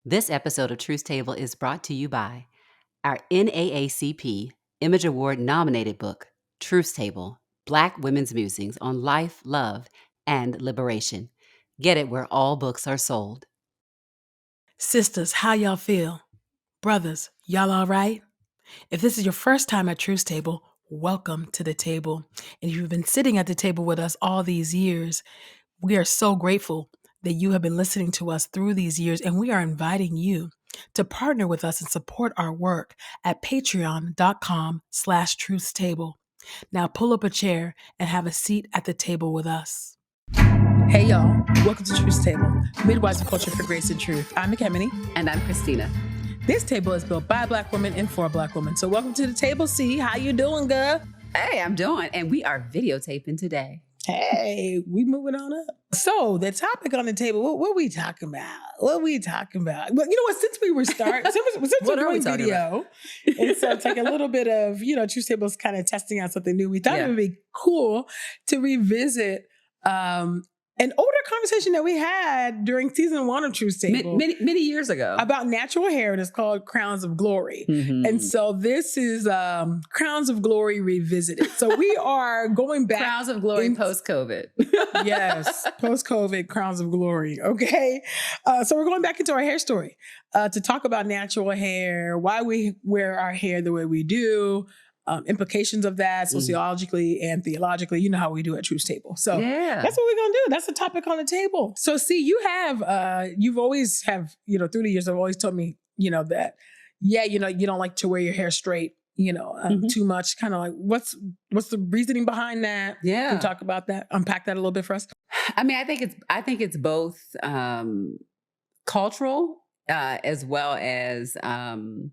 This episode of Truth Table is brought to you by our NAACP Image Award nominated book, Truth Table, Black Women's Musings on Life, Love, and Liberation. Get it where all books are sold. Sisters, how y'all feel? Brothers, y'all all right? If this is your first time at Truth Table, welcome to the table. And if you've been sitting at the table with us all these years, we are so grateful that you have been listening to us through these years, and we are inviting you to partner with us and support our work at patreon.com/truthstable. Now pull up a chair and have a seat at the table with us. Hey y'all, welcome to Truth Table, Midwives of Culture for Grace and Truth. I'm Ekemini. And I'm Christina. This table is built by Black women and for Black women. So welcome to the table, C. How you doing, girl? Hey, I'm doing, and we are videotaping today. Hey, we moving on up. So the topic on the table, what are we talking about? Well, you know what? Since we were starting, since we're doing video, and so it's like a little bit of, Truth Table's kind of testing out something new. We thought it would be cool to revisit an older conversation that we had during season 1 of Truth Table. Many years ago. About natural hair, and it's called Crowns of Glory. Mm-hmm. And so this is Crowns of Glory Revisited. So we are going back. Crowns of Glory post-COVID. Yes, post-COVID Crowns of Glory. Okay. So we're going back into our hair story to talk about natural hair, why we wear our hair the way we do, implications of that sociologically and theologically. You know how we do at Truth Table. So that's what we're going to do. That's the topic on the table. So see, you've always have, through the years, have always told me, that, you don't like to wear your hair straight, too much. Kind of like, what's the reasoning behind that? Yeah. Can you talk about that? Unpack that a little bit for us. I mean, I think it's both cultural as well as the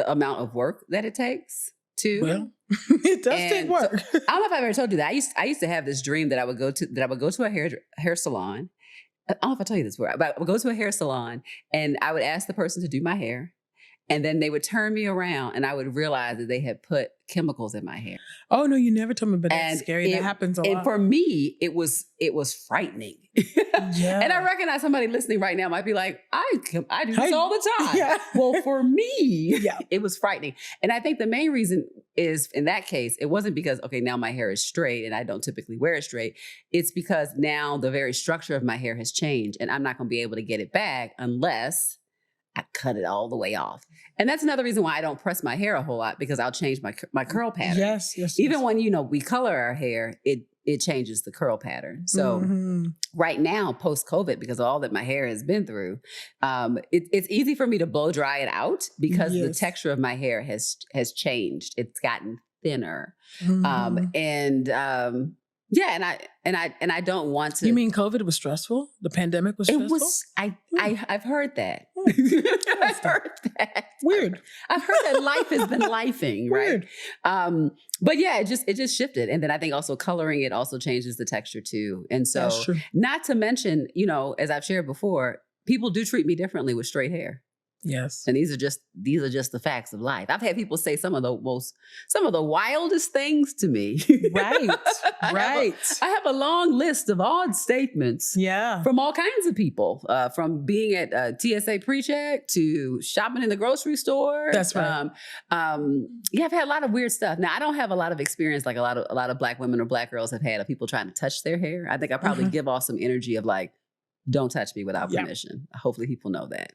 amount of work that it takes. Well, it does take work. So, I don't know if I've ever told you that. I used to have this dream that I would go to a hair salon. I don't know if I tell you this before, but I would go to a hair salon and I would ask the person to do my hair. And then they would turn me around and I would realize that they had put chemicals in my hair. Oh, no, you never told me, but that's scary. That happens a lot. And for me, it was frightening. Yeah. And I recognize somebody listening right now might be like, I do this all the time. Yeah. Well, for me, it was frightening. And I think the main reason is, in that case, it wasn't because, okay, now my hair is straight and I don't typically wear it straight. It's because now the very structure of my hair has changed and I'm not going to be able to get it back unless I cut it all the way off. And that's another reason why I don't press my hair a whole lot, because I'll change my curl pattern. Yes. Even when, we color our hair, it changes the curl pattern. So right now, post-COVID, because of all that my hair has been through, it's easy for me to blow dry it out because the texture of my hair has changed. It's gotten thinner. And I don't want to. You mean COVID was stressful? The pandemic was stressful? It was. I've heard that. I've heard that. Weird. I've heard that life has been lifing, right? Weird. But yeah, it just shifted, and then I think also coloring it also changes the texture too. And so, that's true. Not to mention, as I've shared before, people do treat me differently with straight hair. Yes. And these are just the facts of life. I've had people say some of the wildest things to me. Right. Right. I have a long list of odd statements. Yeah. From all kinds of people, from being at TSA pre-check to shopping in the grocery store. That's right. I've had a lot of weird stuff. Now I don't have a lot of experience like a lot of Black women or Black girls have had of people trying to touch their hair. I think I probably give off some energy of like, don't touch me without permission. Hopefully people know that.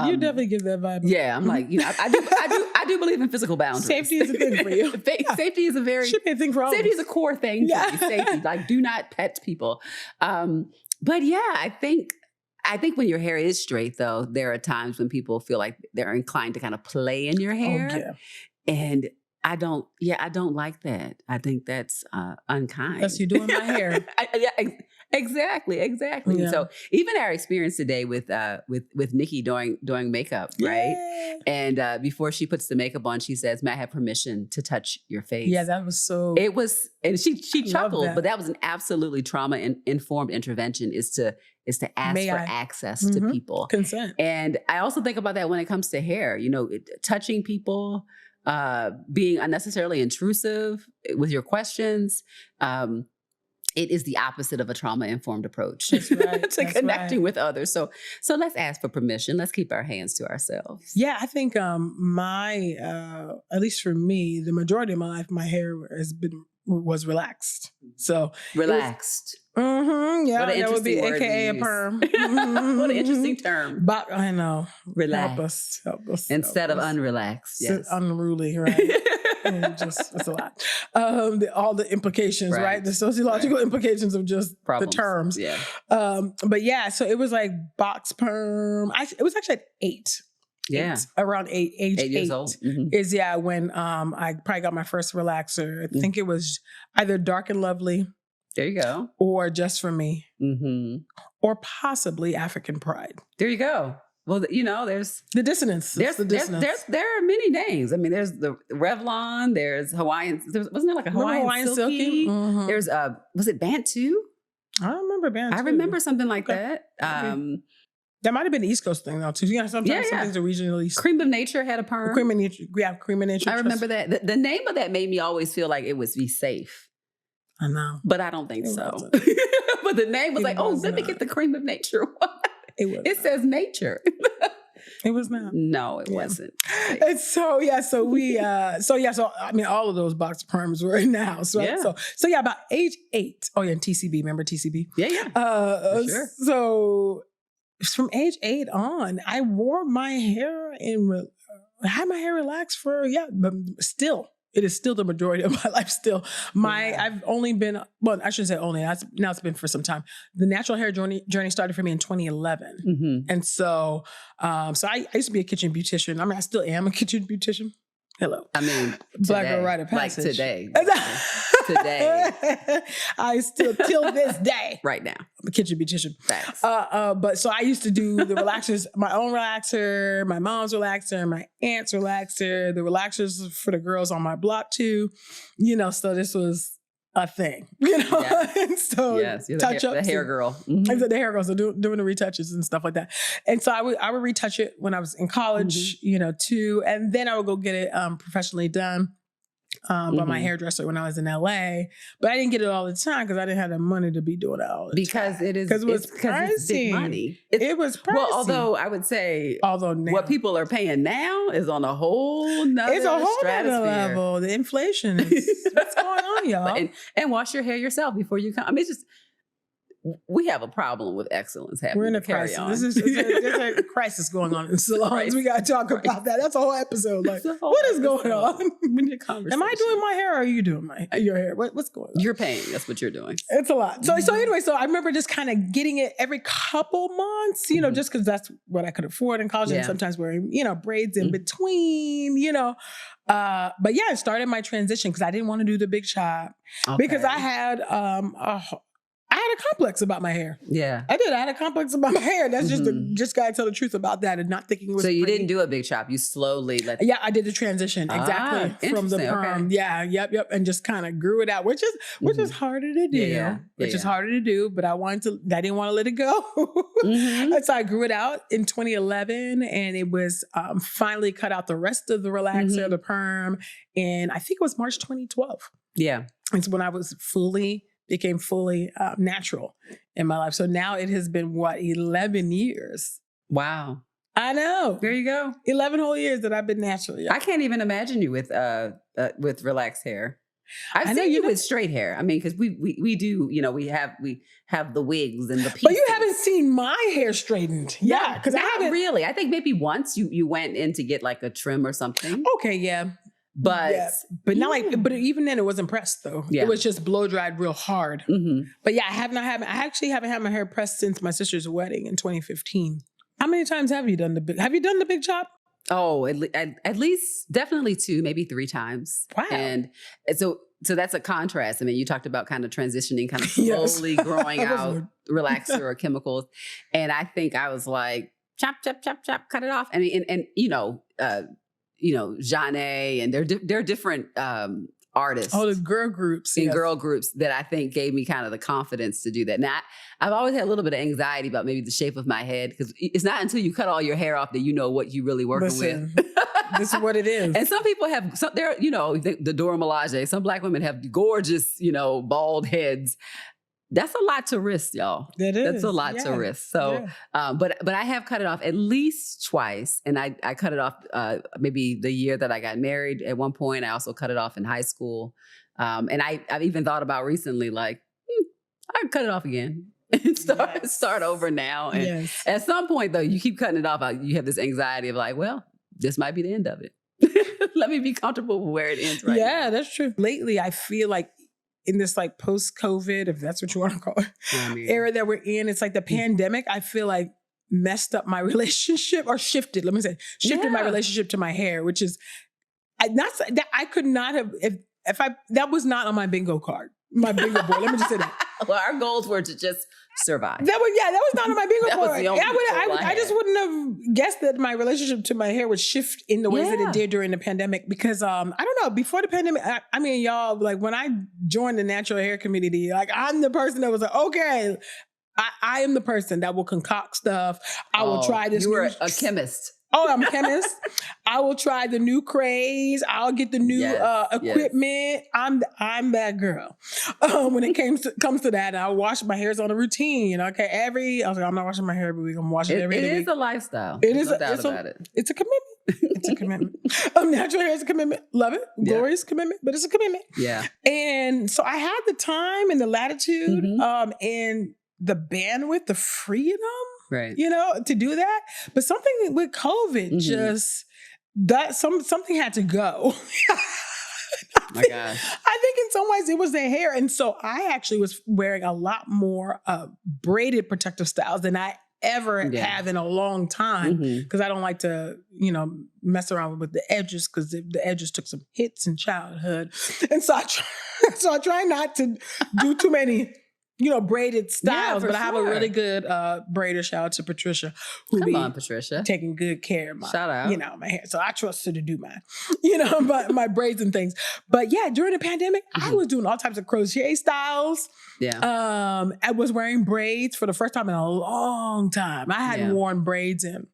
You definitely give that vibe. Yeah, I'm like, I do believe in physical boundaries. Safety is a thing for you. Safety is should be a thing for all. Safety is a core thing for me. Safety, like do not pet people. But yeah, I think when your hair is straight though, there are times when people feel like they're inclined to kind of play in your hair. Oh, yeah. And I don't like that. I think that's unkind. That's you doing my hair. Exactly. Yeah. So even our experience today with Nikki doing makeup, right? And before she puts the makeup on, she says, "May I have permission to touch your face?" Yeah, that was so. It was, and she chuckled, but that was an absolutely trauma informed intervention. Is to ask for access to people, consent. And I also think about that when it comes to hair. Touching people, being unnecessarily intrusive with your questions. it is the opposite of a trauma-informed approach That's right. to connecting with others. So let's ask for permission. Let's keep our hands to ourselves. Yeah, I think my at least for me, the majority of my life, my hair was relaxed. So relaxed. Yeah, that would be AKA a perm. What an interesting term. But I know. Relax. Help us. Instead of unrelaxed. Yes. Unruly, right? It's a lot. All the implications, right? The sociological implications of just problems. The terms. Yeah. But yeah, so it was like box perm. It was actually at 8. Yeah. Around age 8 years old. Is when I probably got my first relaxer. I think it was either Dark and Lovely. There you go. Or Just For Me. Or possibly African Pride. There you go. Well, there's the dissonance. There are many names. I mean, there's the Revlon. There's Hawaiian. Wasn't there like a Hawaiian Silky? There's was it Bantu? I don't remember Bantu. I remember something like that. That might have been the East Coast thing though too. Sometimes some things are regionally. Cream of Nature had a perm. Cream of Nature. We have Cream of Nature. I remember that. The name of that made me always feel like it would be safe. I know, but I don't think so. But the name was let me get the Cream of Nature one. It says nature. It was not. No, it wasn't. And so I mean, all of those box perms were in the house, right? Yeah. So about age 8. Oh yeah, and TCB. Remember TCB? Yeah. For sure. So from age 8 on, I wore my hair had my hair relaxed but still. It is still the majority of my life. Still, I've only been, well, I shouldn't say only. Now it's been for some time. The natural hair journey started for me in 2011, and so I used to be a kitchen beautician. I mean, I still am a kitchen beautician. Hello. I mean, Black Girl Rite of Passage. Like today. I still, till this day. Right now. I'm a kitchen beautician. Facts. But so I used to do the relaxers, my own relaxer, my mom's relaxer, my aunt's relaxer, the relaxers for the girls on my block too. So this was a thing, Yes. And so touch the hair girl. I said the hair girl, so doing the retouches and stuff like that. And so I would retouch it when I was in college, too, and then I would go get it professionally done by my hairdresser when I was in LA. But I didn't get it all the time because I didn't have the money to be doing it all the time. Because it's big money. It was pricey. Well, although I would say, now, what people are paying now is on a whole nother level. The inflation is what's going on, y'all. And wash your hair yourself before you come. I mean, it's just, we have a problem with excellence happening. We're in a crisis. There's a crisis going on in salons. We got to talk about that. That's a whole episode. Like, what is going on? Am I doing my hair or are you doing your hair? What's going on? You're paying. That's what you're doing. It's a lot. So anyway, I remember just kind of getting it every couple months, just because that's what I could afford in college, and sometimes wearing, braids in between, But yeah, I started my transition because I didn't want to do the big chop because I had a complex about my hair. Yeah. I did. I had a complex about my hair. That's just gotta tell the truth about that and not thinking it was So you pretty. didn't do a big chop. You slowly let Yeah, I did the transition exactly from the perm. Okay. Yeah, yep. And just kind of grew it out, which is harder to do. Which is harder to do, but I didn't want to let it go. And so I grew it out in 2011 and it was finally cut out the rest of the relaxer, the perm, and I think it was March 2012. Yeah. It's when I became fully natural in my life. So now it has been 11 years. Wow. I know. There you go. 11 whole years that I've been natural. Yeah. I can't even imagine you with relaxed hair. I've seen you with straight hair. I mean, because we do, we have the wigs and the pieces. But you haven't seen my hair straightened. Yeah. Because I haven't really. I think maybe once you went in to get like a trim or something. Okay, yeah. But but even then it wasn't pressed though. Yeah. It was just blow dried real hard. But yeah, I actually haven't had my hair pressed since my sister's wedding in 2015. How many times have you done the big chop? Oh, at least definitely 2, maybe 3 times. Wow. And so that's a contrast. I mean, you talked about kind of transitioning, kind of slowly growing out relaxer or chemicals. And I think I was like, chop, chop, chop, chop, cut it off. Jeanne, and they're different artists. Oh, the girl groups. And girl groups that I think gave me kind of the confidence to do that. Now, I've always had a little bit of anxiety about maybe the shape of my head because it's not until you cut all your hair off that you know what you really working with. This is what it is. And some people have, the Dora Milaje, some Black women have gorgeous, bald heads. that's a lot to risk, y'all. That is. That's a lot to risk. So, but I have cut it off at least twice. And I cut it off maybe the year that I got married at one point. I also cut it off in high school. And I've even thought about recently, like, I'd cut it off again and start over now. And at some point, though, you keep cutting it off. You have this anxiety of like, well, this might be the end of it. Let me be comfortable with where it ends right now. Yeah, that's true. Lately, I feel like in this like post-COVID, if that's what you want to call it, era that we're in, it's like the pandemic, I feel like messed up my relationship or shifted my relationship to my hair, which is I could not have, if that was not on my bingo card, my bingo board. Let me just say that. Well, our goals were to just survive. That was not on my bingo board. Was I just wouldn't have guessed that my relationship to my hair would shift in the ways that it did during the pandemic. Because I don't know, before the pandemic, I mean, y'all, like when I joined the natural hair community, like I'm the person that was like, okay, I am the person that will concoct stuff. I will try this. You were a chemist. Oh, I'm a chemist. I will try the new craze. I'll get the new equipment. I'm that girl. When it comes to that, I wash my hairs on a routine. Okay, I was like, I'm not washing my hair every week. I'm washing it every week. It is a lifestyle. It's a commitment. It's a commitment. Natural hair is a commitment. Love it. Glorious commitment, but it's a commitment. Yeah. And so I had the time and the latitude, and the bandwidth, the freedom. Right. To do that. But something with COVID something had to go. My gosh. I think in some ways it was the hair. And so I actually was wearing a lot more braided protective styles than I ever have in a long time. Because I don't like to, mess around with the edges, because the edges took some hits in childhood. And so I try not to do too many braided styles, but I have a really good braider. Shout out to Patricia, Patricia, taking good care of my, shout out, my hair. So I trust her to do mine, my braids and things. But yeah, during the pandemic, I was doing all types of crochet styles. Yeah. I was wearing braids for the first time in a long time. I hadn't worn braids in,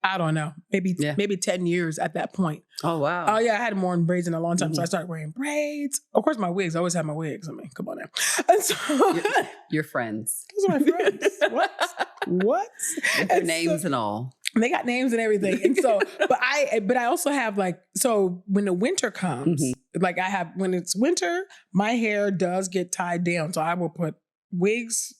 I don't know, maybe 10 years at that point. Oh, wow. Oh, yeah. I hadn't worn braids in a long time. So I started wearing braids. Of course, my wigs. I always have my wigs. I mean, come on now. And so, your friends. Those are my friends. What? Their names and all. They got names and everything. And so, but I also have so when the winter comes, when it's winter, my hair does get tied down. So I will put wigs.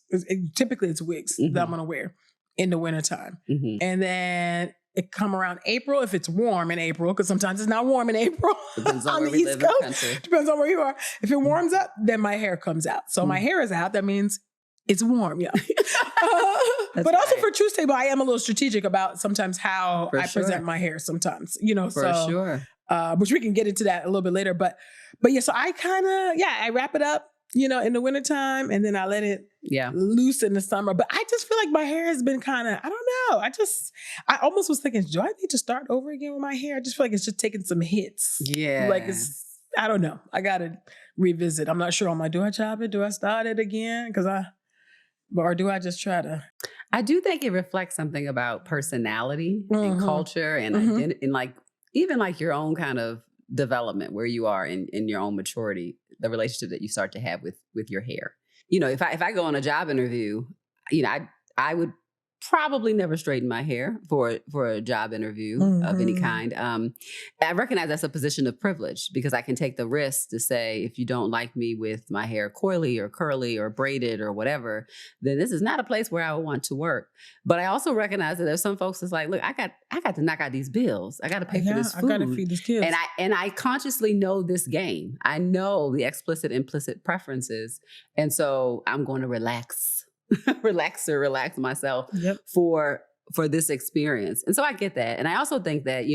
Typically it's wigs that I'm going to wear in the wintertime. And then it come around April, if it's warm in April, because sometimes it's not warm in April. Depends on where we live in the country. Depends on where you are. If it warms up, then my hair comes out. So my hair is out. That means it's warm, but also for Truth Table, I am a little strategic about sometimes how I present my hair sometimes, which we can get into that a little bit later. But yeah, so I kind of, I wrap it up, in the wintertime, and then I let it loose in the summer. But I just feel like my hair has been kind of, I don't know. I almost was thinking, do I need to start over again with my hair? I just feel like it's just taking some hits. Yeah. Like I don't know. I got to revisit. I'm not sure on do I chop it? Do I start it again? Or do I just try to? I do think it reflects something about personality and culture and identity, and even your own kind of development, where you are in your own maturity, the relationship that you start to have with your hair. If I go on a job interview, I would probably never straighten my hair for a job interview of any kind. I recognize that's a position of privilege, because I can take the risk to say, if you don't like me with my hair coily or curly or braided or whatever, then this is not a place where I would want to work. But I also recognize that there's some folks that's like, look, I got to knock out these bills. I got to pay for this food. I got to feed these kids. And I consciously know this game. I know the explicit, implicit preferences. And so I'm going to relax myself for this experience. And so I get that. And I also think that,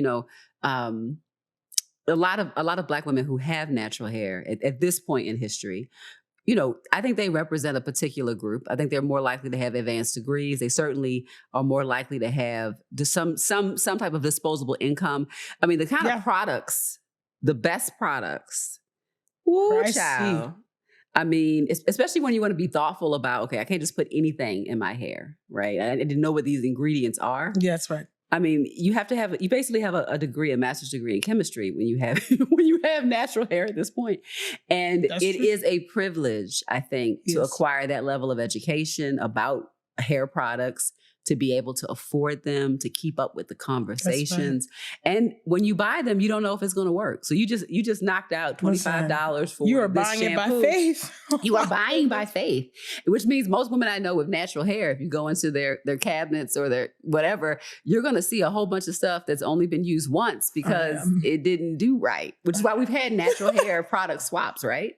a lot of Black women who have natural hair at this point in history, I think they represent a particular group. I think they're more likely to have advanced degrees. They certainly are more likely to have some type of disposable income. I mean, the kind of products, the best products, child. I mean, especially when you want to be thoughtful about, okay, I can't just put anything in my hair, right? I didn't know what these ingredients are. Yeah, that's right. I mean, you basically have a degree, a master's degree in chemistry when you have natural hair at this point. And That's it true. is a privilege, I think, to Yes. acquire that level of education about hair products, to be able to afford them, to keep up with the conversations. And when you buy them, you don't know if it's going to work. So you just knocked out $25 for you are this buying shampoo. it by faith. You are buying by faith, which means most women I know with natural hair, if you go into their cabinets or their whatever, you're going to see a whole bunch of stuff that's only been used once because it didn't do right, which is why we've had natural hair product swaps, right?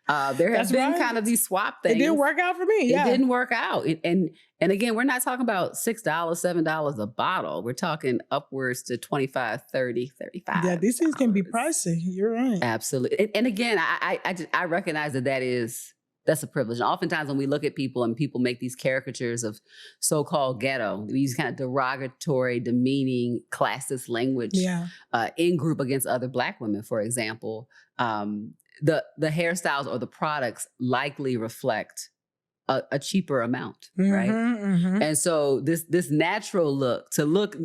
There have been kind of these swap things. It didn't work out for me. It didn't work out. And again, we're not talking about $6, $7 a bottle. We're talking upwards to $25, $30, $35. Yeah, these things can be pricey. You're right. Absolutely. And again, I recognize that's a privilege. And oftentimes when we look at people and people make these caricatures of so-called ghetto, we use kind of derogatory, demeaning, classist language in group against other Black women, for example, the hairstyles or the products likely reflect a cheaper amount, right? Mm-hmm. And so this natural look, to look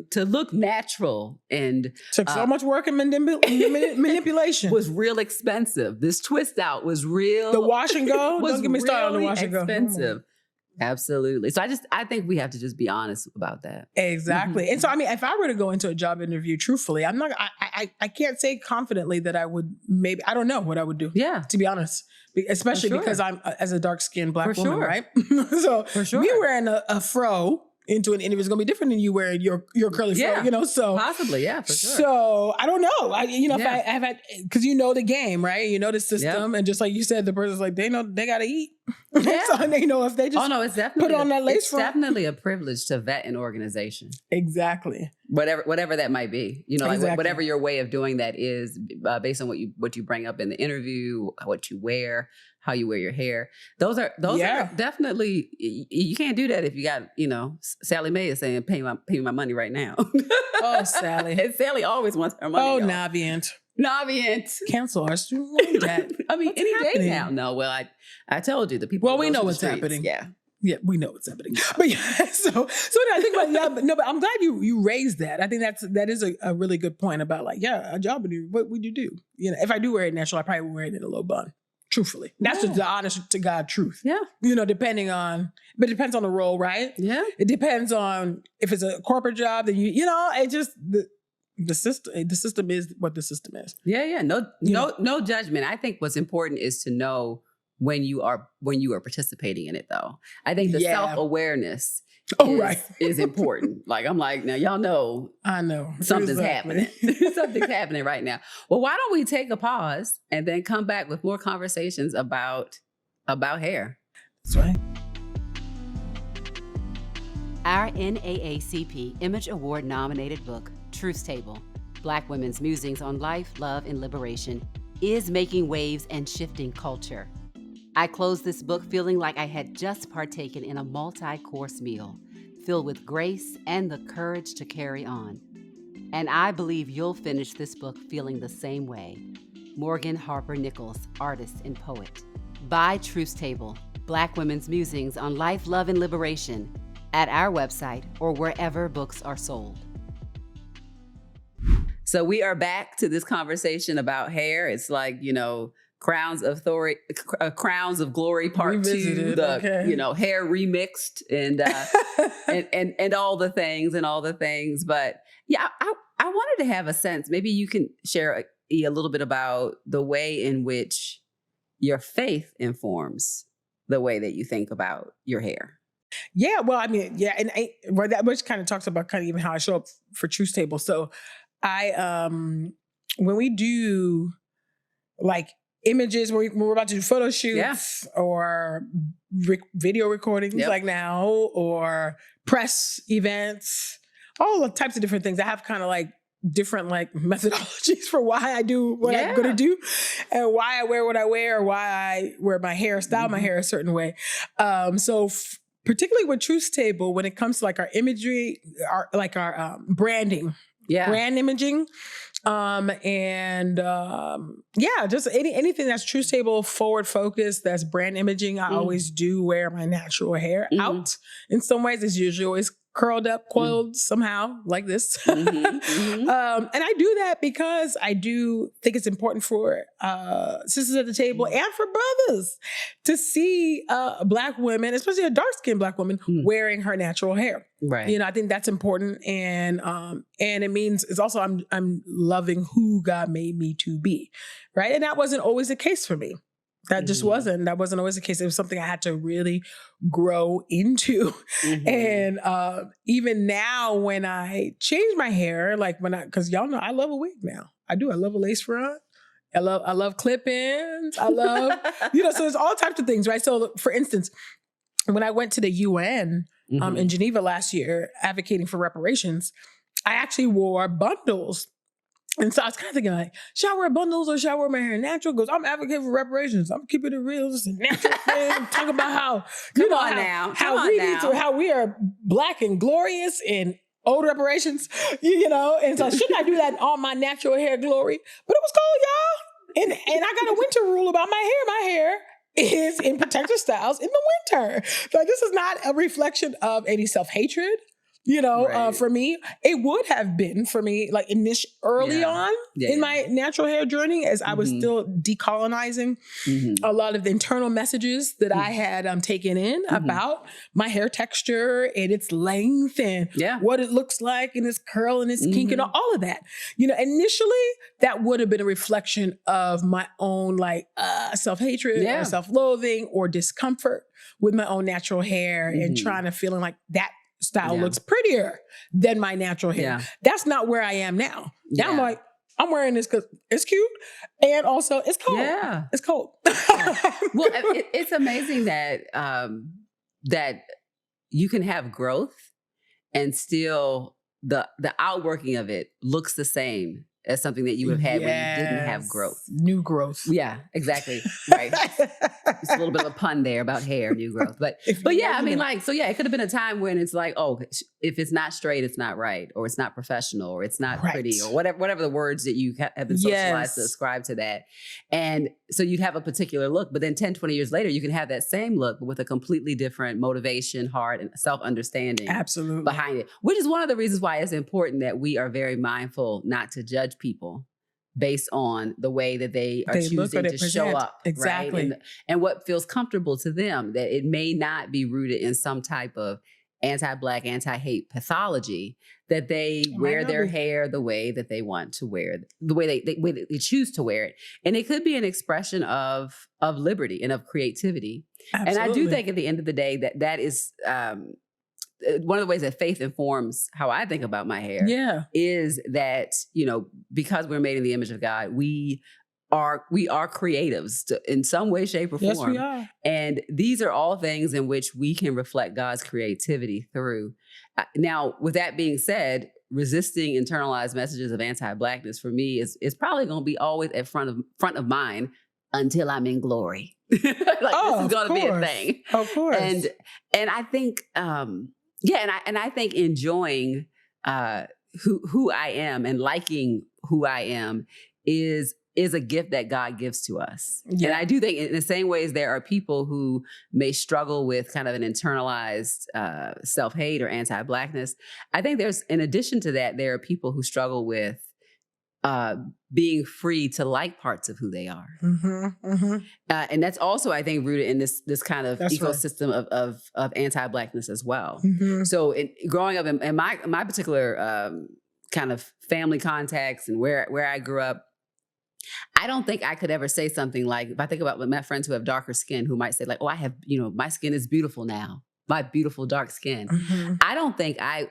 natural and took so much work and manipulation, was real expensive. This twist out was real. The wash and go. Don't get me started on the wash and go. Expensive. Absolutely. So I think we have to just be honest about that. Exactly. And so, I mean, if I were to go into a job interview, truthfully, I can't say confidently that I would I don't know what I would do. Yeah. To be honest. Especially because I'm as a dark-skinned Black woman, right? So me wearing a fro into an interview is going to be different than you wearing your curly fro, so. Possibly, yeah, for sure. So I don't know. If I have had, because you know the game, right? You know the system. And just like you said, the person's like, they know they got to eat. Yeah. So they know if they just it's definitely put on that lace front. It's definitely a privilege to vet an organization. Exactly. Whatever that might be, like whatever your way of doing that is, based on what you bring up in the interview, what you wear, how you wear your hair. Those are definitely, you can't do that if you got, Sally Mae is saying, pay my money right now. Oh, Sally. And Sally always wants her money. Oh, Navient. Cancel our student debt. I mean, any day now. No, well, I told you the people. Well, we know what's happening. Yeah. Yeah, we know what's happening. But yeah, so I think about but I'm glad you raised that. I think that is a really good point about a job interview. What would you do? If I do wear it natural, I probably would wear it in a low bun. Truthfully, that's just the honest to God truth. Yeah, but it depends on the role, right? Yeah, it depends on if it's a corporate job. Then it just the system is what the system is. Yeah. No judgment. I think what's important is to know when you are participating in it, though. I think the self-awareness is important. Like, I'm like, now y'all know. I know. Something's happening. Something's happening right now. Well, why don't we take a pause and then come back with more conversations about hair? That's right. Our NAACP Image Award nominated book, Truth Table, Black Women's Musings on Life, Love, and Liberation, is making waves and shifting culture. I closed this book feeling like I had just partaken in a multi-course meal, filled with grace and the courage to carry on. And I believe you'll finish this book feeling the same way. Morgan Harper Nichols, artist and poet. Buy Truth Table, Black Women's Musings on Life, Love, and Liberation at our website or wherever books are sold. So we are back to this conversation about hair. It's like, Crowns of Glory Part 2, hair remixed and all the things. But yeah, I wanted to have a sense. Maybe you can share a little bit about the way in which your faith informs the way that you think about your hair. Yeah, well, I mean, yeah, and that which kind of talks about kind of even how I show up for Truth Table. So I, when we do like images, when we're about to do photo shoots or video recordings like now, or press events, all the types of different things. I have kind of like different like methodologies for why I do what I'm going to do and why I wear what I wear, or why I wear my hair, style my hair a certain way. So particularly with Truth Table, when it comes to like our imagery, our branding, brand imaging, just anything that's Truth Table forward focused, that's brand imaging. I always do wear my natural hair out. In some ways, it's usually always curled up, coiled somehow like this. And I do that because I do think it's important for sisters at the table and for brothers to see Black women, especially a dark-skinned Black woman, wearing her natural hair. Right. You know, I think that's important, and it means it's also I'm loving who God made me to be, right? And that wasn't always the case for me. That just wasn't always the case. It was something I had to really grow into. And even now when I change my hair, like because y'all know I love a wig now. I do. I love a lace front. I love clip-ins. I love, so there's all types of things, right? So for instance, when I went to the UN in Geneva last year, advocating for reparations, I actually wore bundles. And so I was kind of thinking, like, should I wear bundles or should I wear my hair natural? Because I'm advocating for reparations. I'm keeping it real. This is a natural thing. Talk about how we are Black and glorious and owed reparations, And so shouldn't I do that on my natural hair glory? But it was cold, y'all. And I got a winter rule about my hair. My hair is in protective styles in the winter. So this is not a reflection of any self-hatred. For me, it would have been for me, like early on in my natural hair journey, as I was still decolonizing a lot of the internal messages that I had taken in about my hair texture and its length and what it looks like and its curl and its kink and all of that. Initially that would have been a reflection of my own self-hatred or self-loathing or discomfort with my own natural hair and trying to feeling like that style looks prettier than my natural hair. That's not where I am now. Now I'm like, I'm wearing this because it's cute and also it's cold. Yeah. It's cold. Well, it's amazing that that you can have growth and still the outworking of it looks the same as something that you would have had when you didn't have growth. New growth. Yeah, exactly. Right. It's a little bit of a pun there about hair, new growth. But yeah, I mean, it could have been a time when it's like, oh, if it's not straight, it's not right, or it's not professional, or it's not pretty, or whatever the words that you have been socialized to ascribe to that. And so you'd have a particular look, but then 10, 20 years later, you can have that same look, but with a completely different motivation, heart, and self-understanding behind it, which is one of the reasons why it's important that we are very mindful not to judge people based on the way that they are choosing to show up. Exactly. Right? And what feels comfortable to them, that it may not be rooted in some type of anti-Black, anti-hate pathology, that they wear their hair the way that they want to wear, the way they choose to wear it. And it could be an expression of liberty and of creativity. Absolutely. And I do think at the end of the day that is one of the ways that faith informs how I think about my hair is that, because we're made in the image of God, we are creatives in some way, shape, or form. Yes, we are. And these are all things in which we can reflect God's creativity through. Now, with that being said, resisting internalized messages of anti-Blackness for me is probably going to be always at front of mind until I'm in glory. This is going to be a thing. Of course. And I think, I think enjoying who I am and liking who I am is a gift that God gives to us. Yeah. And I do think in the same ways there are people who may struggle with kind of an internalized self-hate or anti-Blackness. I think in addition to that, there are people who struggle with being free to like parts of who they are. And that's also, I think, rooted in this kind of ecosystem of anti-Blackness as well. So growing up in my particular kind of family context and where I grew up, I don't think I could ever say something like, if I think about my friends who have darker skin, who might say like, oh, I have, my skin is beautiful now, my beautiful dark skin. I don't think I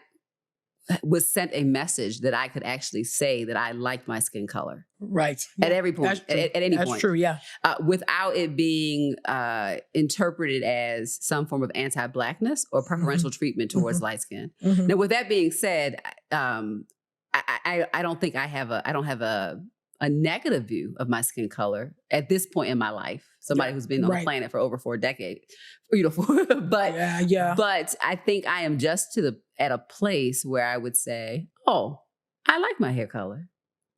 was sent a message that I could actually say that I liked my skin color. Right. At every point, at any point. That's true, yeah. Without it being interpreted as some form of anti-Blackness or preferential treatment towards light skin. Now, with that being said, I don't think I don't have a negative view of my skin color at this point in my life. Somebody who's been on the planet for over 4 decades, but I think I am just at a place where I would say, oh, I like my hair color,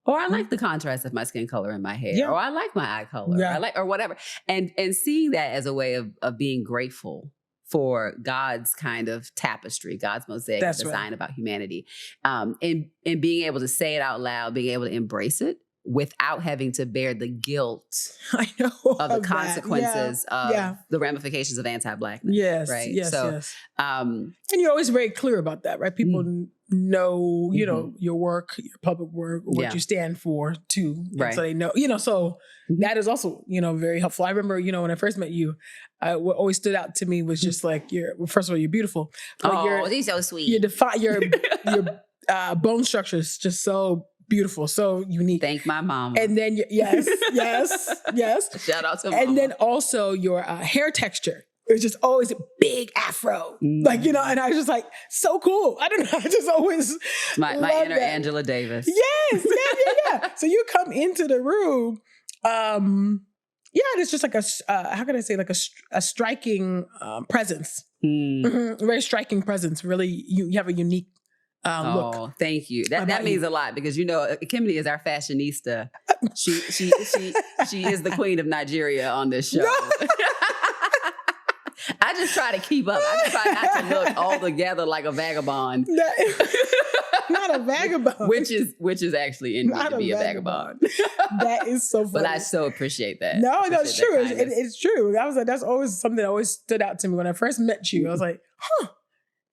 or I like the contrast of my skin color in my hair, or I like my eye color, or I like, or whatever. And seeing that as a way of being grateful for God's kind of tapestry, God's mosaic design about humanity. And being able to say it out loud, being able to embrace it without having to bear the guilt I know of the consequences of the ramifications of anti-Blackness. Yes. Right. Yes. So, yes. And you're always very clear about that, right? People know, you know, your work, your public work, what you stand for too. Right. So they know, you know, so that is also, you know, very helpful. I remember, you know, when I first met you, what always stood out to me was just like first of all, you're beautiful. But he's so sweet. Your bone structure is just so beautiful, so unique. Thank my mama. And then, yes. Shout out to mama. And then also your hair texture. It was just always a big afro. Like, you know, and I was just like, so cool. I don't know. I just always my inner Angela Davis. Yes. Yeah. So you come into the room. And it's just like how can I say, like a striking presence. Very striking presence. Really, you have a unique look. Oh, thank you. That means a lot because, you know, Ekemini is our fashionista. She is the queen of Nigeria on this show. No. I just try to keep up. I just try not to look all together like a vagabond. Not a vagabond. Which is actually in me to be a vagabond. That is so funny. But I so appreciate that. No, it's true. It's true. That's always something that always stood out to me when I first met you. I was like,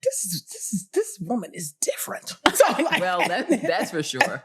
this woman is different. So like, well, that's for sure.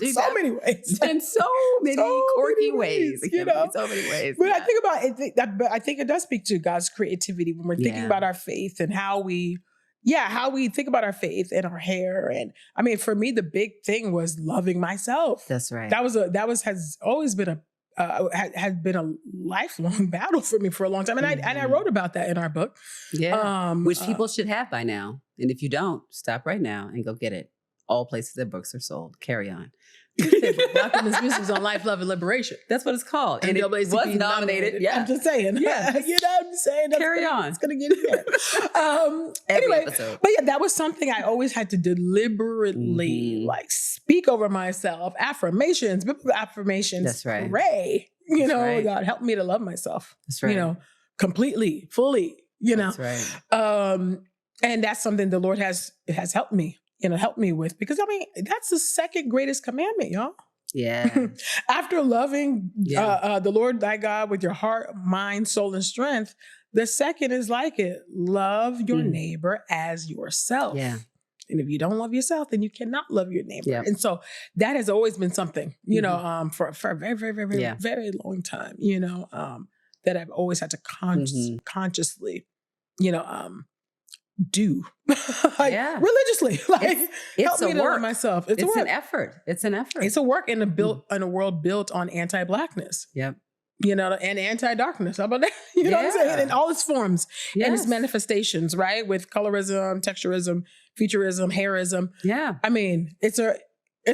In so many ways. In so many quirky ways. You know? So many ways. But I think about it, but I think it does speak to God's creativity when we're thinking about our faith and how we think about our faith and our hair. And I mean, for me, the big thing was loving myself. That's right. Has always been had been a lifelong battle for me for a long time. And I wrote about that in our book. Yeah. Which people should have by now. And if you don't, stop right now and go get it. All places that books are sold. Carry on. Black Women's Business on Life, Love, and Liberation. That's what it's called. And it was nominated. Yeah. I'm just saying. Yeah. You know what I'm saying? Carry on. It's going to get here. Anyway, episode. But yeah, that was something I always had to deliberately like speak over myself. Affirmations, biblical affirmations. That's right. Pray. You know, God, help me to love myself. That's right. You know, completely, fully, you know. That's right. And that's something the Lord has helped me. Help me with, because I mean, that's the second greatest commandment, y'all. Yeah. After loving the Lord thy God with your heart, mind, soul, and strength, the second is like it. Love your neighbor as yourself. Yeah. And if you don't love yourself, then you cannot love your neighbor. Yep. And so that has always been something, you know, for a very, very, very, very, very long time, you know, that I've always had to consciously, you know, do religiously, like it's help me to love myself. It's an effort. It's an effort. It's a work in a world built on anti-Blackness. Yep. You know, and anti-darkness. How about that? You know what I'm saying? In all its forms and its manifestations, right? With colorism, texturism, futurism, hairism. Yeah. I mean, it's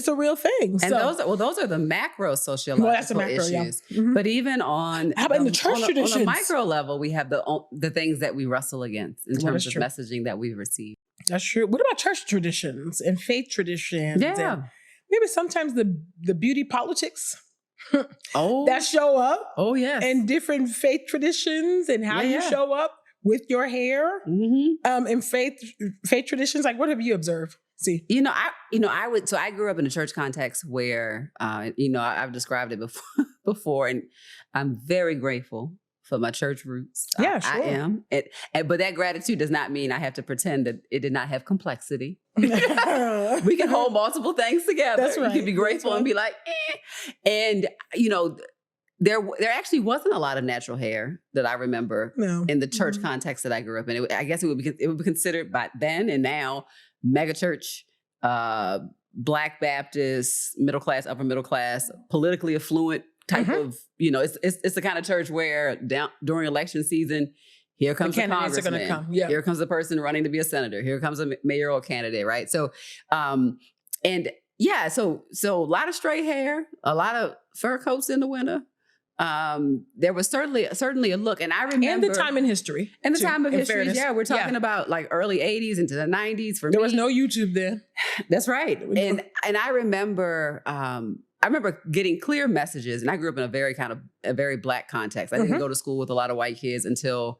a real thing. And those are the macro sociological issues. Yeah. But even on how about the church traditions? On a micro level, we have the things that we wrestle against in terms of messaging that we've received. That's true. What about church traditions and faith traditions? Yeah. And maybe sometimes the beauty politics that show up. Oh, yes. And different faith traditions and how you show up with your hair. And faith traditions. Like, what have you observed? See, I grew up in a church context where, I've described it before, and I'm very grateful for my church roots. Yeah, sure. I am. But that gratitude does not mean I have to pretend that it did not have complexity. We can hold multiple things together. That's right. You can be grateful and be like, And, there actually wasn't a lot of natural hair that I remember in the church context that I grew up in. I guess it would be considered by then and now megachurch, Black Baptist, middle class, upper middle class, politically affluent type of, it's the kind of church where during election season, here comes the congressman. Here comes the person running to be a senator. Here comes a mayoral candidate, right? So, so a lot of straight hair, a lot of fur coats in the winter. There was certainly a look, and I remember, and the time in history, fairness. We're talking about like early '80s into the '90s. For me, there was no YouTube then. That's right, and I remember, getting clear messages, and I grew up in a very Black context. I didn't go to school with a lot of white kids until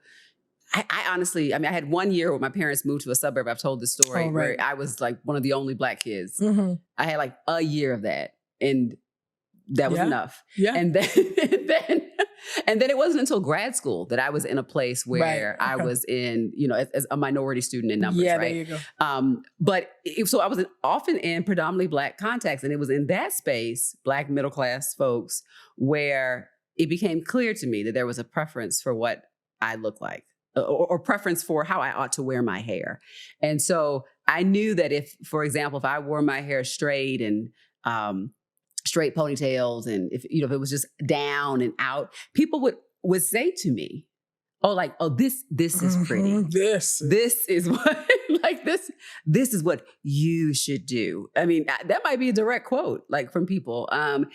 I honestly, I mean, I had 1 year where my parents moved to a suburb. I've told this story where I was like one of the only Black kids. Mm-hmm. I had like a year of that, and that was enough. Yeah. And then, and then it wasn't until grad school that I was in a place where I was in, you know, as a minority student in numbers. Yeah, right? there you go. So I was often in predominantly Black contexts, and it was in that space, Black middle class folks, where it became clear to me that there was a preference for what I look like. Or preference for how I ought to wear my hair. And so I knew that if, for example, if I wore my hair straight and straight ponytails, and if it was just down and out, people would say to me, "Oh, like, oh, this is pretty. This is what this is what you should do." I mean, that might be a direct quote, like from people. And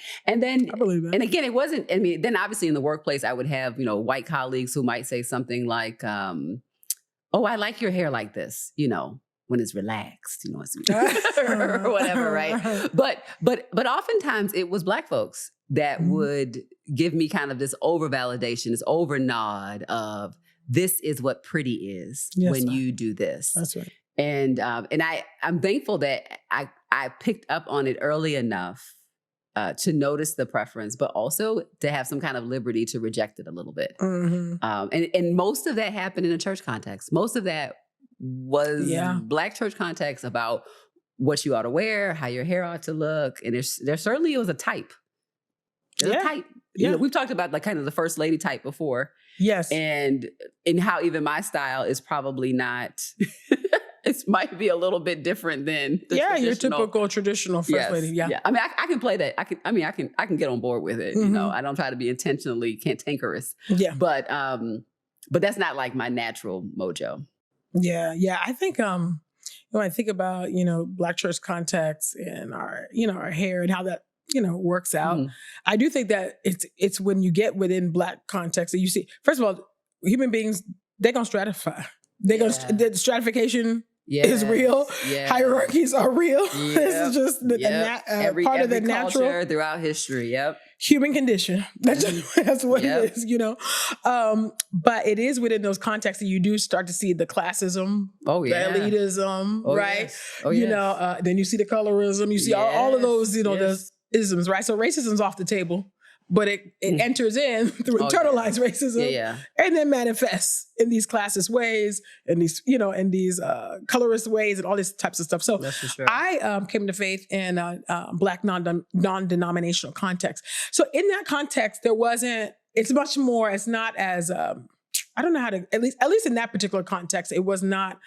then, I believe that. And again, it wasn't. I mean, then obviously in the workplace, I would have white colleagues who might say something like, "Oh, I like your hair like this," when it's relaxed, or whatever, right? But oftentimes it was Black folks that would give me kind of this over validation, this over nod of, this is what pretty is when you do this. That's right. And I'm thankful that I picked up on it early enough to notice the preference, but also to have some kind of liberty to reject it a little bit. Mm-hmm. And most of that happened in a church context. Most of that was Black church context about what you ought to wear, how your hair ought to look. And there certainly was a type. There's a type. We've talked about like kind of the first lady type before. Yes. And how even my style is probably not, it might be a little bit different than the your typical traditional first lady. Yeah. I mean, I can play that. I can get on board with it. Mm-hmm. I don't try to be intentionally cantankerous. Yeah. But that's not like my natural mojo. Yeah. Yeah. I think, when I think about, Black church context and our, our hair and how that, works out. Mm. I do think that it's when you get within Black context that you see, first of all, human beings, they're going to stratify. The stratification is real. Yeah. Hierarchies are real. Yep. This is just part of the natural throughout history. Yep. Human condition. That's what it is, But it is within those contexts that you do start to see the classism, the elitism, right? Yes. Oh, yes. Then you see the colorism. You see all of those, the isms, right? So racism's off the table, but it enters in through internalized racism, and then manifests in these classist ways, and these colorist ways, and all these types of stuff. So I came to faith in Black non-denominational context. So in that context, it's much more. It's not as I don't know how to at least in that particular context, it was not.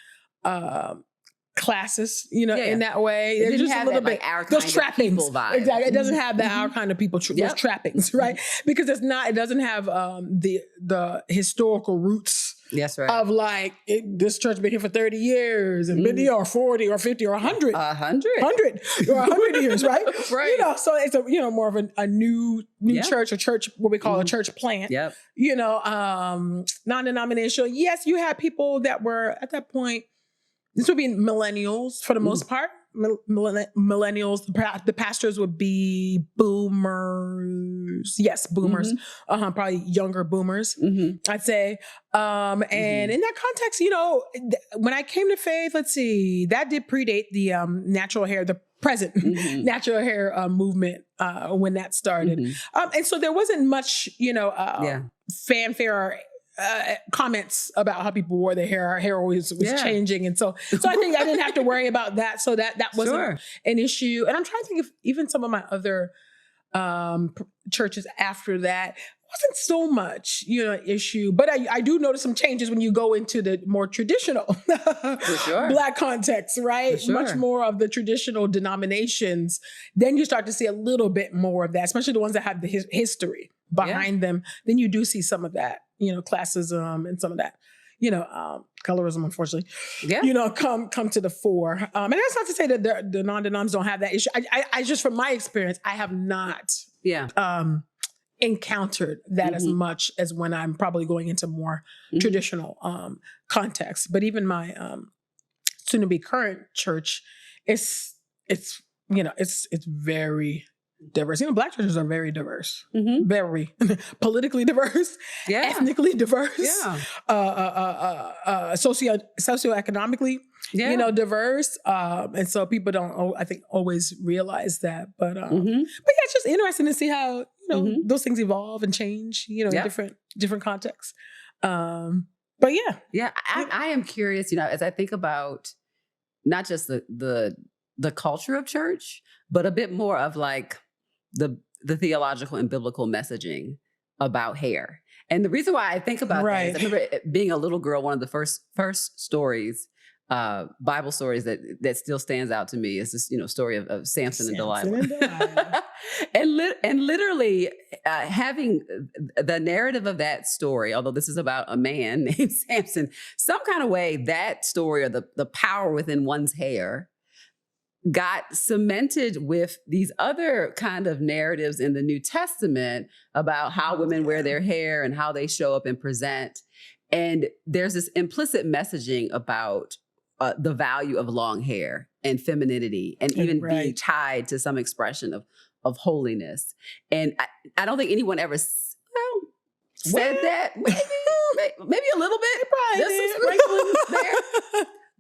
Classist, in that way. It didn't have a little bit our those kind trappings. Of people vibe. Exactly. It doesn't have our kind of people, those trappings, right? Because it doesn't have the historical roots. Yes, right. Of like, this church been here for 30 years and been here or 40 or 50 or 100. 100 or 100 years, right? Right. So it's more of a new church, what we call a church plant. Yep. Non-denominational. Yes, you had people that were at that point. This would be millennials for the most part. Millennials. The pastors would be boomers. Yes, boomers. Mm-hmm. Probably younger boomers, I'd say. And in that context, when I came to faith, let's see, that did predate the natural hair, the present natural hair movement when that started. And so there wasn't much, fanfare or comments about how people wore their hair. Our hair always was changing. And so I think I didn't have to worry about that. So that wasn't an issue. And I'm trying to think if even some of my other churches after that wasn't so much, issue. But I do notice some changes when you go into the more traditional Black context, right? Much more of the traditional denominations. Then you start to see a little bit more of that, especially the ones that have the history behind them. Then you do see some of that, classism and some of that, colorism, unfortunately, come to the fore. And that's not to say that the non-denoms don't have that issue. I just, from my experience, I have not encountered that as much as when I'm probably going into more traditional context. But even my soon to be current church, it's very diverse. Black churches are very diverse, Mm-hmm. very politically diverse, ethnically diverse, socioeconomically, diverse. And so people don't, I think, always realize that. But it's just interesting to see how those things evolve and change, in different contexts. But I am curious, as I think about not just the culture of church, but a bit more of like the theological and biblical messaging about hair. And the reason why I think about that is I remember being a little girl, one of the first stories, Bible stories that still stands out to me is this, story of Samson and Delilah. and literally having the narrative of that story, although this is about a man named Samson, some kind of way that story or the power within one's hair got cemented with these other kind of narratives in the New Testament about how women wear their hair and how they show up and present. And there's this implicit messaging about the value of long hair and femininity and even being tied to some expression of holiness. And I don't think anyone ever said that. Maybe a little bit. There's some sprinkling there.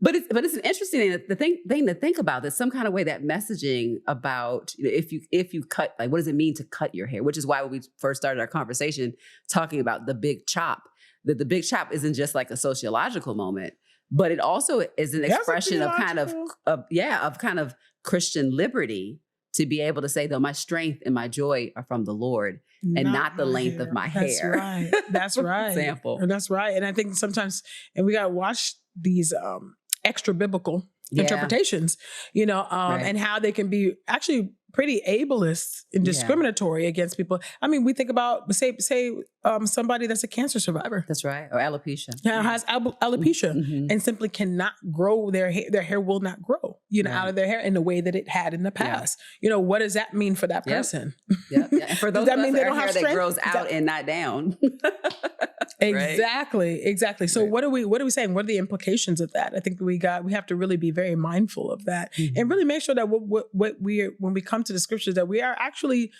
But it's an interesting thing to think about. There's some kind of way that messaging about if you cut, like, what does it mean to cut your hair? Which is why when we first started our conversation talking about the big chop, that the big chop isn't just like a sociological moment, but it also is an expression of kind of Christian liberty to be able to say, though, my strength and my joy are from the Lord and not the length of my hair. Right. That's right. Example. That's right. And I think sometimes, and we got to watch these extra biblical interpretations, and how they can be actually pretty ableist and discriminatory against people. I mean, we think about, say somebody that's a cancer survivor. That's right. Or alopecia. Has alopecia and simply cannot grow their hair. Their hair will not grow, out of their hair in the way that it had in the past. What does that mean for that person? And for those does that mean they don't have hair strength? that grows out and not down. Exactly. So what are we saying? What are the implications of that? I think we have to really be very mindful of that and really make sure that when we come to the scriptures, that we are actually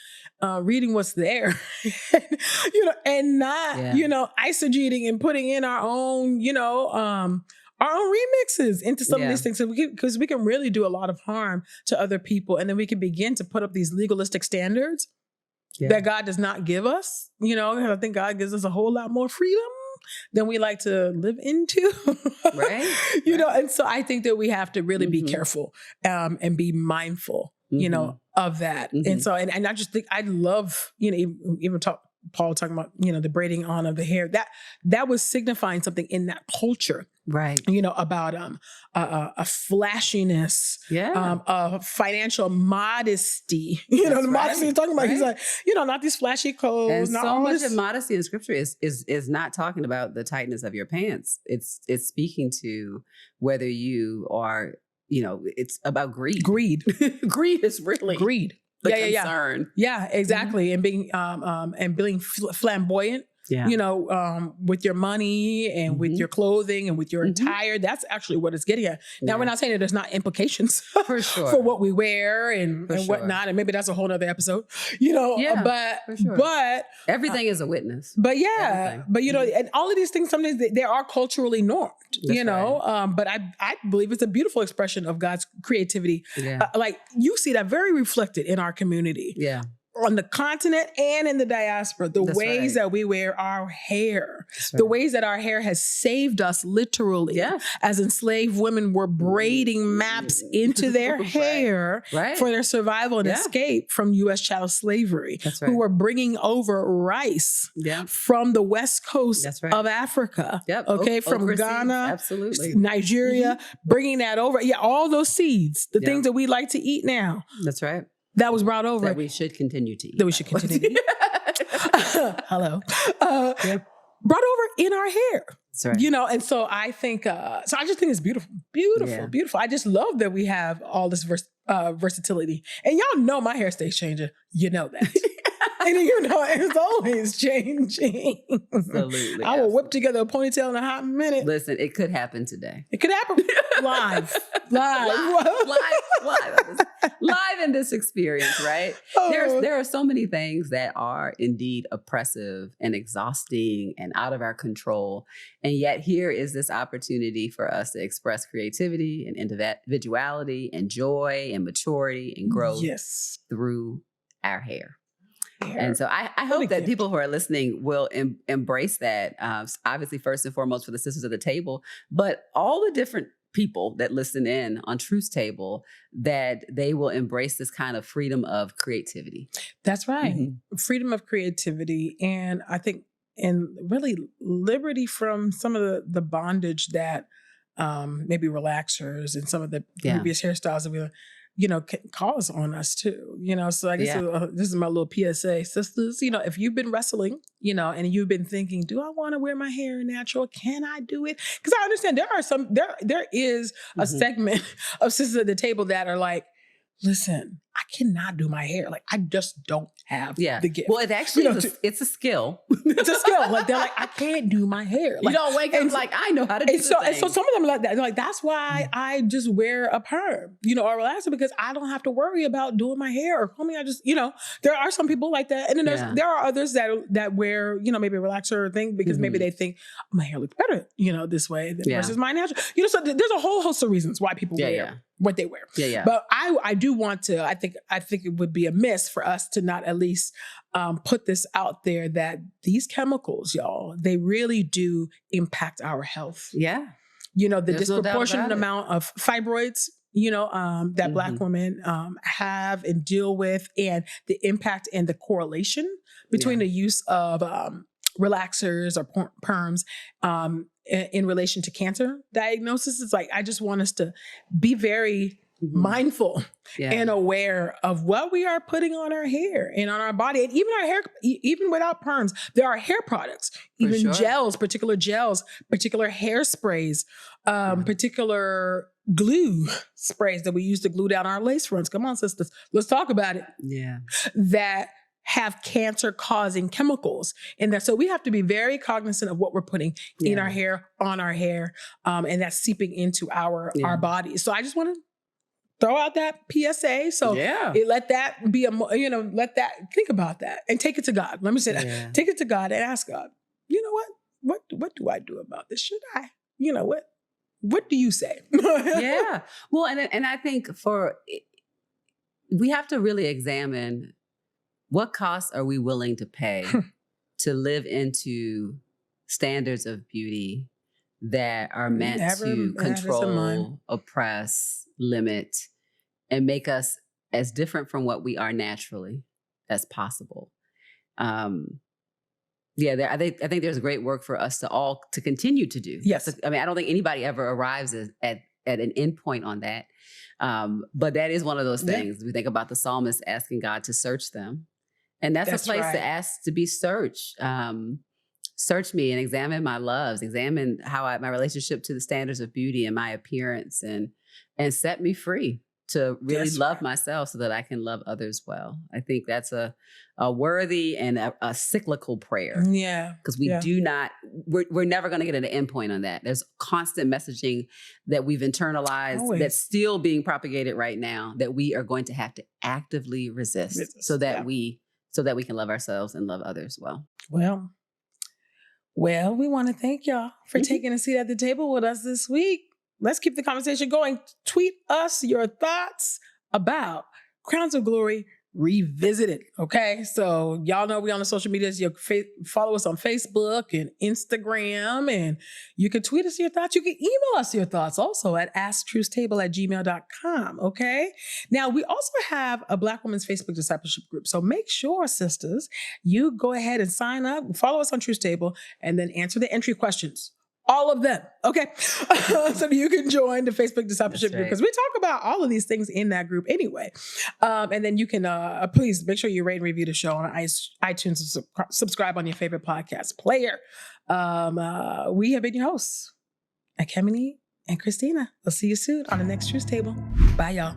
reading what's there, and not, eisegeting and putting in our own, our own remixes into some of these things, because we can really do a lot of harm to other people. And then we can begin to put up these legalistic standards that God does not give us. I think God gives us a whole lot more freedom than we like to live into. Right. And so I think that we have to really be careful and be mindful, of that. And so, and I just think I love, even Paul talking about, the braiding on of the hair, that was signifying something in that culture. Right. About a flashiness, a financial modesty. The modesty he's talking about. He's like, not these flashy clothes. And not so much of modesty in scripture is not talking about the tightness of your pants. It's speaking to whether you are, it's about greed. Greed is really the concern. Yeah, exactly. And being flamboyant. With your money and with your clothing and with your attire, that's actually what it's getting at. Now, we're not saying that there's not implications for sure for what we wear and whatnot, and maybe that's a whole nother episode, but everything is a witness. But and all of these things, sometimes they are culturally normed, but I believe it's a beautiful expression of God's creativity. Like you see that very reflected in our community. On the continent and in the diaspora, the ways that we wear our hair, the ways that our hair has saved us literally. As enslaved women were braiding maps into their hair for their survival and escape from U.S. chattel slavery, who were bringing over rice from the west coast of Africa, from Ghana, Nigeria, bringing that over. All those seeds, the things that we like to eat now. That's right. That was brought over. That we should continue to eat. Hello. Brought over in our hair. That's right. And so I think, so I just think it's beautiful. Beautiful. I just love that we have all this versatility. And y'all know my hair stays changing. You know that. And it's always changing. Absolutely. I will whip together a ponytail in a hot minute. Listen, it could happen today. It could happen live in this experience, right? There are so many things that are indeed oppressive and exhausting and out of our control. And yet here is this opportunity for us to express creativity and individuality and joy and maturity and growth through our hair. And so I hope that people who are listening will embrace that, obviously, first and foremost for the sisters at the table, but all the different people that listen in on Truth's Table, that they will embrace this kind of freedom of creativity. That's right. Mm-hmm. Freedom of creativity. And I think, and really liberty from some of the bondage that maybe relaxers and some of the previous hairstyles that we cause on us too, so I guess this is my little PSA, sisters, if you've been wrestling, and you've been thinking, do I want to wear my hair natural? Can I do it? Because I understand there is a segment of sisters at the table that are like, listen, I cannot do my hair. Like, I just don't have the gift. Well, it actually it's a skill. It's a skill. Like, they're like, I can't do my hair. Like, you don't wake up like, I know how to do this. And so some of them are like that. They're like, that's why I just wear a perm, or relaxer, because I don't have to worry about doing my hair or combing. I just, there are some people like that. And then there are others that wear, maybe a relaxer thing because maybe they think, oh, my hair looks better, this way versus my natural. So there's a whole host of reasons why people wear what they wear. But I do want to, I think it would be amiss for us to not at least put this out there that these chemicals, y'all, they really do impact our health. Yeah. The disproportionate amount of fibroids, that Black women have and deal with, and the impact and the correlation between the use of relaxers or perms in relation to cancer diagnosis. It's like, I just want us to be very mindful and aware of what we are putting on our hair and on our body, and even our hair, even without perms, there are hair products, even gels, particular hairsprays, particular glue sprays that we use to glue down our lace fronts. Come on, sisters, let's talk about it. Yeah. That have cancer-causing chemicals in there. So we have to be very cognizant of what we're putting in our hair, on our hair, and that's seeping into our bodies. So I just want to throw out that PSA. So let that be think about that and take it to God. Let me say that. Yeah. Take it to God and ask God, what do I do about this? Should I, what do you say? Yeah. Well, and I think we have to really examine what costs are we willing to pay to live into standards of beauty that are meant to control, oppress, limit, and make us as different from what we are naturally as possible. I think there's great work for us to continue to do. Yes. I don't think anybody ever arrives at an end point on that. But that is one of those things. We think about the psalmist asking God to search them. And that's a place to ask to be searched. Search me and examine my loves, examine my relationship to the standards of beauty and my appearance, and set me free to really love myself so that I can love others well. I think that's a worthy and a cyclical prayer. Yeah. Because we're never going to get an end point on that. There's constant messaging that we've internalized that's still being propagated right now that we are going to have to actively resist so that we can love ourselves and love others well. Well, we want to thank y'all for taking a seat at the table with us this week. Let's keep the conversation going. Tweet us your thoughts about Crowns of Glory Revisited. Okay, so y'all know we on the social medias. You follow us on Facebook and Instagram, and you can tweet us your thoughts. You can email us your thoughts also at asktruthstable@gmail.com. Okay, now we also have a Black Women's Facebook discipleship group, so make sure, sisters, you go ahead and sign up, follow us on Truth Table, and then answer the entry questions. All of them, okay? So you can join the Facebook discipleship group, because we talk about all of these things in that group anyway. And then you can, please make sure you rate and review the show on iTunes and subscribe on your favorite podcast player. We have been your hosts, Ekemini and Christina. We'll see you soon on the next Truth Table. Bye, y'all.